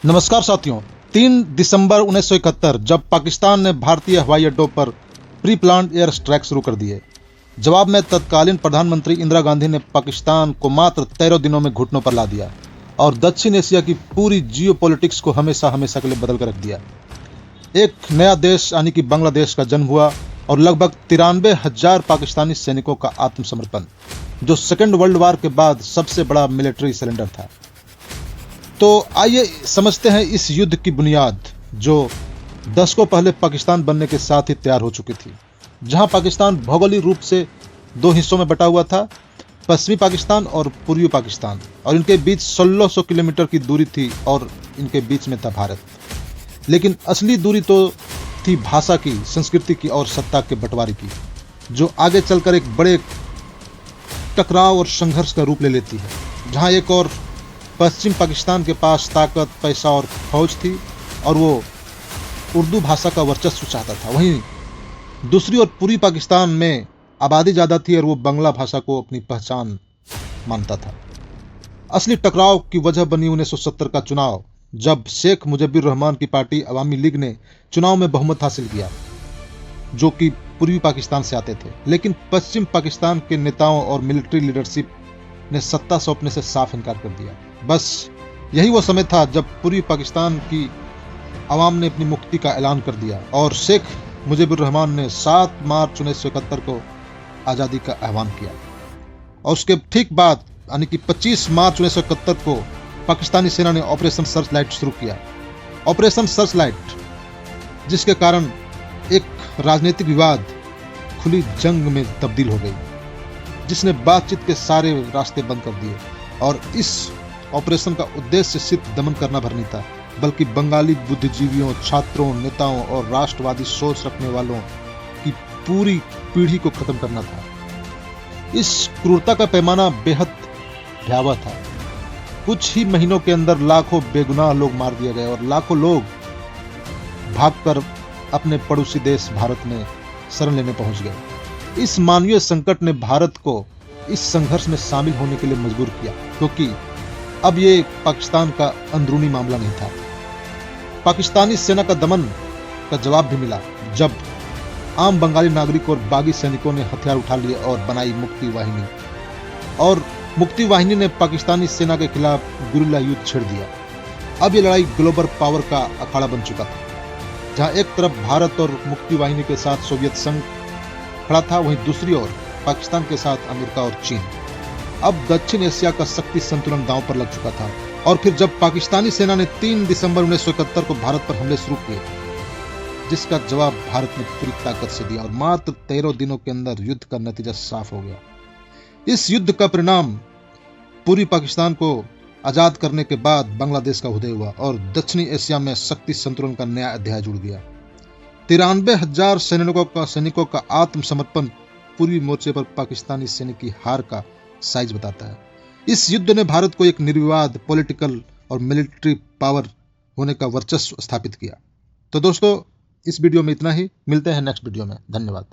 नमस्कार साथियों, 3 दिसंबर 1971 जब पाकिस्तान ने भारतीय हवाई अड्डों पर प्री प्लान्ड एयर स्ट्राइक शुरू कर दिए। जवाब में तत्कालीन प्रधानमंत्री इंदिरा गांधी ने पाकिस्तान को मात्र 13 दिनों में घुटनों पर ला दिया और दक्षिण एशिया की पूरी जियोपॉलिटिक्स को हमेशा हमेशा के लिए बदल कर रख दिया। एक नया देश यानी कि बांग्लादेश का जन्म हुआ और लगभग 93,000 पाकिस्तानी सैनिकों का आत्मसमर्पण, जो सेकेंड वर्ल्ड वार के बाद सबसे बड़ा मिलिट्री सरेंडर था। तो आइए समझते हैं इस युद्ध की बुनियाद, जो दशकों पहले पाकिस्तान बनने के साथ ही तैयार हो चुकी थी। जहां पाकिस्तान भौगोलिक रूप से 2 हिस्सों में बटा हुआ था, पश्चिमी पाकिस्तान और पूर्वी पाकिस्तान, और इनके बीच 1600 किलोमीटर की दूरी थी और इनके बीच में था भारत। लेकिन असली दूरी तो थी भाषा की, संस्कृति की और सत्ता के बंटवारे की, जो आगे चलकर एक बड़े टकराव और संघर्ष का रूप ले लेती है। जहां एक और पश्चिम पाकिस्तान के पास ताकत, पैसा और फौज थी और वो उर्दू भाषा का वर्चस्व चाहता था, वहीं दूसरी ओर पूर्वी पाकिस्तान में आबादी ज़्यादा थी और वो बांग्ला भाषा को अपनी पहचान मानता था। असली टकराव की वजह बनी 1970 का चुनाव, जब शेख मुजीबुर रहमान की पार्टी अवामी लीग ने चुनाव में बहुमत हासिल किया, जो कि पूर्वी पाकिस्तान से आते थे। लेकिन पश्चिम पाकिस्तान के नेताओं और मिलिट्री लीडरशिप ने सत्ता सौंपने से साफ इनकार कर दिया। बस यही वो समय था जब पूर्वी पाकिस्तान की आवाम ने अपनी मुक्ति का ऐलान कर दिया और शेख मुजीबुर रहमान ने 7 मार्च 1971 को आज़ादी का आह्वान किया। और उसके ठीक बाद यानी कि 25 मार्च 1971 को पाकिस्तानी सेना ने ऑपरेशन सर्च लाइट शुरू किया। ऑपरेशन सर्च लाइट, जिसके कारण एक राजनीतिक विवाद खुली जंग में तब्दील हो गई, जिसने बातचीत के सारे रास्ते बंद कर दिए। और इस ऑपरेशन का उद्देश्य सिर्फ दमन करना भर नहीं था, बल्कि बंगाली बुद्धिजीवियों, छात्रों, नेताओं और राष्ट्रवादी सोच रखने वालों की पूरी पीढ़ी को खत्म करना था। इस क्रूरता का पैमाना बेहद भयावह था। कुछ ही महीनों के अंदर लाखों बेगुनाह लोग मार दिए गए और लाखों लोग भागकर अपने पड़ोसी देश भारत में शरण लेने पहुंच गए। इस मानवीय संकट ने भारत को इस संघर्ष में शामिल होने के लिए मजबूर किया, क्योंकि अब ये पाकिस्तान का अंदरूनी मामला नहीं था। पाकिस्तानी सेना का दमन का जवाब भी मिला, जब आम बंगाली नागरिक और बागी सैनिकों ने हथियार उठा लिए और बनाई मुक्ति वाहिनी। और मुक्ति वाहिनी ने पाकिस्तानी सेना के खिलाफ गुरिल्ला युद्ध छेड़ दिया। अब ये लड़ाई ग्लोबल पावर का अखाड़ा बन चुका था, जहां एक तरफ भारत और मुक्ति वाहिनी के साथ सोवियत संघ खड़ा था, वहीं दूसरी ओर पाकिस्तान के साथ अमेरिका और चीन। अब दक्षिण एशिया का शक्ति संतुलन दांव पर लग चुका था। और फिर जब पाकिस्तानी सेना ने 3 दिसंबर 1971 को भारत पर हमले शुरू किए, जिसका जवाब भारत ने पूरी ताकत से दिया और मात्र 13 दिनों के अंदर युद्ध का नतीजा साफ हो गया। इस युद्ध का परिणाम पूर्वी पाकिस्तान को आजाद करने के बाद बांग्लादेश का उदय हुआ और दक्षिणी एशिया में शक्ति संतुलन का नया अध्याय जुड़ गया। 93,000 सैनिकों का आत्मसमर्पण पूर्वी मोर्चे पर पाकिस्तानी सैनिक की हार का साइज बताता है। इस युद्ध ने भारत को एक निर्विवाद पॉलिटिकल और मिलिट्री पावर होने का वर्चस्व स्थापित किया। तो दोस्तों, इस वीडियो में इतना ही। मिलते हैं नेक्स्ट वीडियो में। धन्यवाद।